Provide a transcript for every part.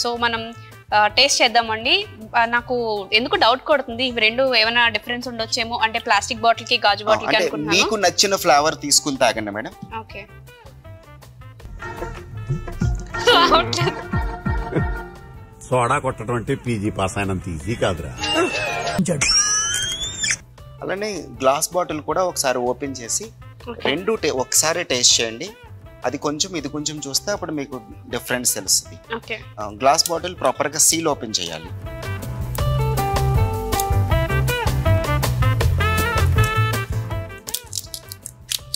So మనం taste చేద్దామండి. నాకు ఎందుకు డౌట్ కొడుతుంది, ఇవి రెండు ఏమైనా డిఫరెన్స్ ఉండొచ్చేమో, అంటే ప్లాస్టిక్ బాటిల్ కి గాజు బాటిల్ కి అనుకుంటున్నాను. మీకు నచ్చిన ఫ్లేవర్ తీసుకుని తాగండి మేడం. ఓకే. సోడా కొట్టడం అంటే పీజీ పాస్ అయినంత ఈజీ కాదురా. అలానే గ్లాస్ బాటిల్ కూడా ఒకసారి ఓపెన్ చేసి రెండు ఒకసారి టేస్ట్ చేయండి. అది కొంచెం ఇది కొంచెం చూస్తే అప్పుడు మీకు డిఫరెన్స్ తెలుస్తుంది. గ్లాస్ బాటిల్ ప్రాపర్ గా సీల్ ఓపెన్ చేయాలి.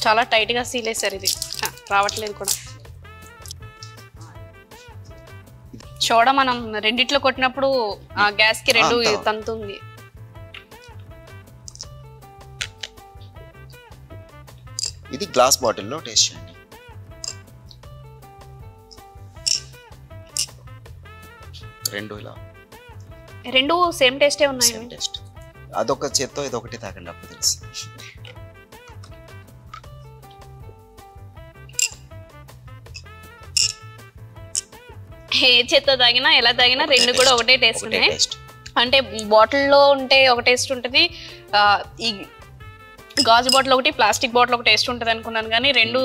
చాలా టైట్ గా సీల్ వేసారు, ఇది రావట్లేదు కూడా. సోడా మనం రెండిట్లో కొట్టినప్పుడు ఆ గ్యాస్ కి రెండు తంతుంది. ఇది గ్లాస్ బాటిల్లో టేస్ట్ చేయండి. రెండు సేమ్ టేస్టే ఉన్నాయి. అదొక చేత్తో ఇదొకటి తాగండి, అప్పుడు తెలుసు. ఏ చేత్తో తాగినా ఎలా తాగినా రెండు కూడా ఒకటే టేస్ట్ ఉన్నాయి. అంటే బాటిల్లో ఉంటే ఒక టేస్ట్ ఉంటుంది, ఈ గాజు బాటిల్ ఒకటి ప్లాస్టిక్ బాటిల్ ఒక టేస్ట్ ఉంటుంది అనుకున్నాను, కానీ రెండు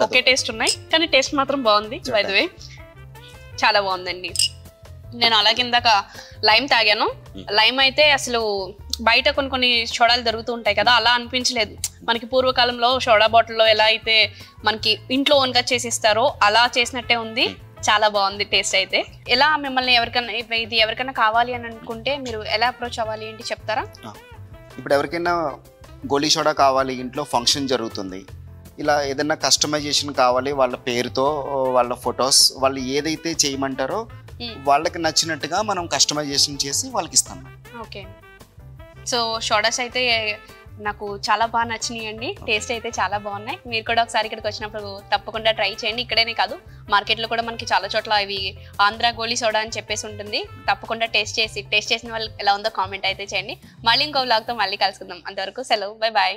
ఒకే టేస్ట్ ఉన్నాయి. కానీ టేస్ట్ మాత్రం బాగుంది. బై ది వే చాలా బాగుందండి. నేను అలాగే ఇందాక లైమ్ తాగాను. లైమ్ అయితే అసలు బయట కొన్ని సోడాలు దొరుకుతూ ఉంటాయి కదా, అలా అనిపించలేదు. మనకి పూర్వకాలంలో సోడా బాటిల్లో ఎలా అయితే మనకి ఇంట్లో ఓన్గా చేసిస్తారో అలా చేసినట్టే ఉంది. చాలా బాగుంది టేస్ట్ అయితే. ఎలా మిమ్మల్ని ఇది ఎవరికైనా కావాలి అని అనుకుంటే మీరు ఎలా అప్రోచ్ అవ్వాలి ఏంటి చెప్తారా? ఇప్పుడు ఎవరికైనా గోలీ సోడా కావాలి, ఇంట్లో ఫంక్షన్ జరుగుతుంది, ఇలా ఏదైనా కస్టమైజేషన్ కావాలి, వాళ్ళ పేరుతో వాళ్ళ ఫొటోస్ వాళ్ళు ఏదైతే చేయమంటారో వాళ్ళకి నచ్చినట్టుగా మనం కస్టమైజేషన్ చేసి వాళ్ళకి ఇస్తాం. ఓకే. సో సోడాస్ అయితే నాకు చాలా బాగా నచ్చినాయి అండి. టేస్ట్ అయితే చాలా బాగున్నాయి. మీరు కూడా ఒకసారి ఇక్కడికి వచ్చినప్పుడు తప్పకుండా ట్రై చేయండి. ఇక్కడేనే కాదు, మార్కెట్లో కూడా మనకి చాలా చోట్ల ఇవి ఆంధ్ర గోలీ సోడా అని చెప్పేసి ఉంటుంది. తప్పకుండా టేస్ట్ చేసిన వాళ్ళు ఎలా ఉందో కామెంట్ అయితే చేయండి. మళ్ళీ ఇంకో వ్లాగ్తో మళ్ళీ కలుసుకుందాం. అంతవరకు సెలవు, బై బాయ్.